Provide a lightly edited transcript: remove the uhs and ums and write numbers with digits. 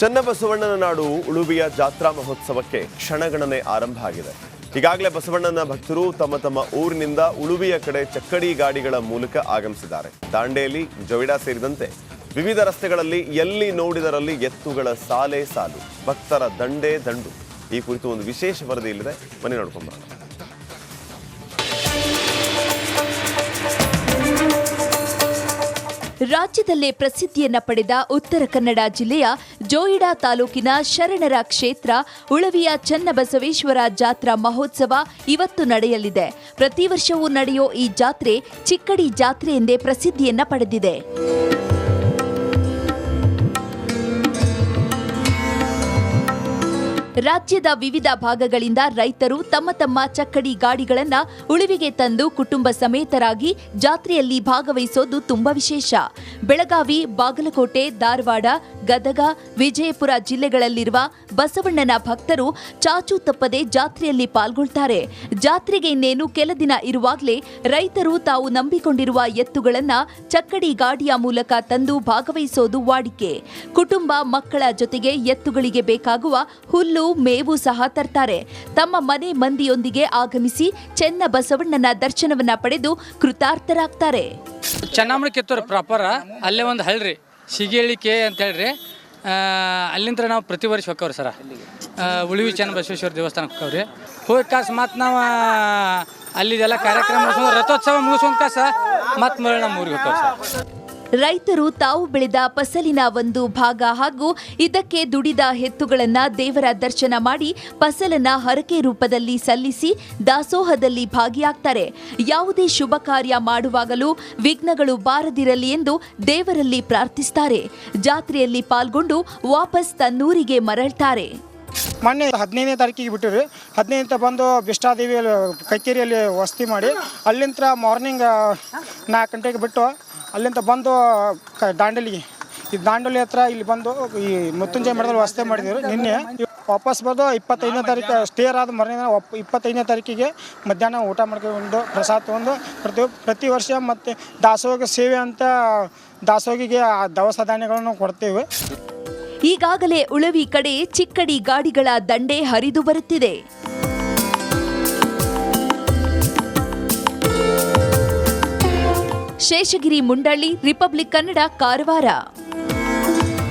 ಚನ್ನಬಸವಣ್ಣನ ನಾಡು ಉಳುವಿಯ ಜಾತ್ರಾ ಮಹೋತ್ಸವಕ್ಕೆ ಕ್ಷಣಗಣನೆ ಆರಂಭ ಆಗಿದೆ. ಈಗಾಗಲೇ ಬಸವಣ್ಣನ ಭಕ್ತರು ತಮ್ಮ ತಮ್ಮ ಊರಿನಿಂದ ಉಳುವಿಯ ಕಡೆ ಚಕ್ಕಡಿ ಗಾಡಿಗಳ ಮೂಲಕ ಆಗಮಿಸಿದ್ದಾರೆ. ದಾಂಡೇಲಿ, ಜೊಯಿಡಾ ಸೇರಿದಂತೆ ವಿವಿಧ ರಸ್ತೆಗಳಲ್ಲಿ ಎಲ್ಲಿ ನೋಡಿದರಲ್ಲಿ ಎತ್ತುಗಳ ಸಾಲೆ ಸಾಲು, ಭಕ್ತರ ದಂಡೇ ದಂಡು. ಈ ಕುರಿತು ಒಂದು ವಿಶೇಷ ವರದಿ ಇಲ್ಲಿದೆ, ಬನ್ನಿ ನೋಡ್ಕೊಂಡು ಬರೋಣ. ರಾಜ್ಯದಲ್ಲೇ ಪ್ರಸಿದ್ಧಿಯನ್ನ ಪಡೆದ ಉತ್ತರ ಕನ್ನಡ ಜಿಲ್ಲೆಯ ಜೊಯಿಡಾ ತಾಲೂಕಿನ ಶರಣರ ಕ್ಷೇತ್ರ ಉಳವಿಯ ಚನ್ನಬಸವೇಶ್ವರ ಜಾತ್ರಾ ಮಹೋತ್ಸವ ಇವತ್ತು ನಡೆಯಲಿದೆ. ಪ್ರತಿ ವರ್ಷವೂ ನಡೆಯೋ ಈ ಜಾತ್ರೆ ಚಿಕ್ಕಡಿ ಜಾತ್ರೆ ಎಂದೇ ಪ್ರಸಿದ್ಧಿಯನ್ನ ಪಡೆದಿದೆ. ರಾಜ್ಯದ ವಿವಿಧ ಭಾಗಗಳಿಂದ ರೈತರು ತಮ್ಮ ತಮ್ಮ ಚಕ್ಕಡಿ ಗಾಡಿಗಳನ್ನು ಉಳುವಿಗೆ ತಂದು ಕುಟುಂಬ ಸಮೇತರಾಗಿ ಜಾತ್ರೆಯಲ್ಲಿ ಭಾಗವಹಿಸೋದು ತುಂಬಾ ವಿಶೇಷ. ಬೆಳಗಾವಿ, ಬಾಗಲಕೋಟೆ, ಧಾರವಾಡ, ಗದಗ, ವಿಜಯಪುರ ಜಿಲ್ಲೆಗಳಲ್ಲಿರುವ ಬಸವಣ್ಣನ ಭಕ್ತರು ಚಾಚೂ ತಪ್ಪದೆ ಜಾತ್ರೆಯಲ್ಲಿ ಪಾಲ್ಗೊಳ್ತಾರೆ. ಜಾತ್ರೆಗೆ ಇನ್ನೇನು ಕೆಲ ದಿನ ಇರುವಾಗಲೇ ರೈತರು ತಾವು ನಂಬಿಕೊಂಡಿರುವ ಎತ್ತುಗಳನ್ನು ಚಕ್ಕಡಿ ಗಾಡಿಯ ಮೂಲಕ ತಂದು ಭಾಗವಹಿಸೋದು ವಾಡಿಕೆ. ಕುಟುಂಬ ಮಕ್ಕಳ ಜೊತೆಗೆ ಎತ್ತುಗಳಿಗೆ ಬೇಕಾಗುವ ಹುಲ್ಲು, ಮೇವು ಸಹ ತರ್ತಾರೆ. ತಮ್ಮ ಮನೆ ಮಂದಿಯೊಂದಿಗೆ ಆಗಮಿಸಿ ಚನ್ನಬಸವಣ್ಣನ ದರ್ಶನವನ್ನ ಪಡೆದು ಕೃತಾರ್ಥರಾಗ್ತಾರೆ. ಚೆನ್ನಾಮಣಿ ಕಿತ್ತೂರು ಪ್ರಾಪರ್ ಅಲ್ಲೇ ಒಂದು ಹಳ್ಳಿ ಸಿಗೇಳಿಕೆ ಅಂತ ಹೇಳ್ರಿ, ಅಲ್ಲಿಂದ ನಾವು ಪ್ರತಿ ವರ್ಷ ಹೋಗ್ತೇವ್ರಿ ಸರ. ಉಳುವಿ ಚನ್ನಬಸವೇಶ್ವರ ದೇವಸ್ಥಾನಕ್ಕೆ ಹೋಗ್ರಿ. ಹೋಗಿ ಕಾಸು ಮತ್ತು ನಾವು ಅಲ್ಲಿದೆಲ್ಲ ಕಾರ್ಯಕ್ರಮ ರಥೋತ್ಸವ ಮುಗಿಸ್ಕೊಂಡ್ ಕಾಸ ಮತ್ತು ಮರಳಿ ನಮ್ಮ ಊರಿಗೆ ಹೋಗ್ತೇವೆ ಸರ್. ರೈತರು ತಾವು ಬೆಳೆದ ಫಸಲಿನ ಒಂದು ಭಾಗ ಹಾಗೂ ಇದಕ್ಕೆ ದುಡಿದ ಎತ್ತುಗಳನ್ನು ದೇವರ ದರ್ಶನ ಮಾಡಿ ಫಸಲನ್ನ ಹರಕೆ ರೂಪದಲ್ಲಿ ಸಲ್ಲಿಸಿ ದಾಸೋಹದಲ್ಲಿ ಭಾಗಿಯಾಗ್ತಾರೆ. ಯಾವುದೇ ಶುಭ ಕಾರ್ಯ ಮಾಡುವಾಗಲೂ ವಿಘ್ನಗಳು ಬಾರದಿರಲಿ ಎಂದು ದೇವರಲ್ಲಿ ಪ್ರಾರ್ಥಿಸ್ತಾರೆ. ಜಾತ್ರೆಯಲ್ಲಿ ಪಾಲ್ಗೊಂಡು ವಾಪಸ್ ತನ್ನೂರಿಗೆ ಮರಳ್ತಾರೆ. ಮೊನ್ನೆ 15ನೇ ತಾರೀಕಿಗೆ ಬಿಟ್ಟಿರಿ. 15ನೇ ಬಂದು ಬಿಷ್ಟಾದೇವಿ ಕೈಕೇರಿಯಲ್ಲಿ ವಸತಿ ಮಾಡಿ ಅಲ್ಲಿಂದ ಮಾರ್ನಿಂಗ್ 4 ಗಂಟೆಗೆ ಬಿಟ್ಟು ಅಲ್ಲಿಂದ ಬಂದು ದಾಂಡೇಲಿಗೆ, ಈ ದಾಂಡೇಲಿ ಹತ್ರ ಇಲ್ಲಿ ಬಂದು ಈ ಮೃತ್ಯುಂಜಯ ಮಠದಲ್ಲಿ ವಸತಿ ಮಾಡಿದ್ರು. ನಿನ್ನೆ ವಾಪಸ್ ಬಂದು 25ನೇ ತಾರೀಕು ಸ್ಟೇ ಆದ ಮರನೇ 25ನೇ ತಾರೀಕಿಗೆ ಮಧ್ಯಾಹ್ನ ಊಟ ಮಾಡ್ಕೊಂಡು ಪ್ರಸಾದ ತೊಗೊಂಡು ಪ್ರತಿ ವರ್ಷ ಮತ್ತು ದಾಸೋಹ ಸೇವೆ ಅಂತ ದಾಸೋಹಿಗೆ ದವಸ ಧಾನ್ಯಗಳನ್ನು ಕೊಡ್ತೇವೆ. ಈಗಾಗಲೇ ಉಳವಿ ಕಡೆ ಚಿಕ್ಕಡಿ ಗಾಡಿಗಳ ದಂಡೆ ಹರಿದು ಬರುತ್ತಿದೆ. ಶೇಷಗಿರಿ ಮುಂಡಳ್ಳಿ, ರಿಪಬ್ಲಿಕ್ ಕನ್ನಡ, ಕಾರವಾರ.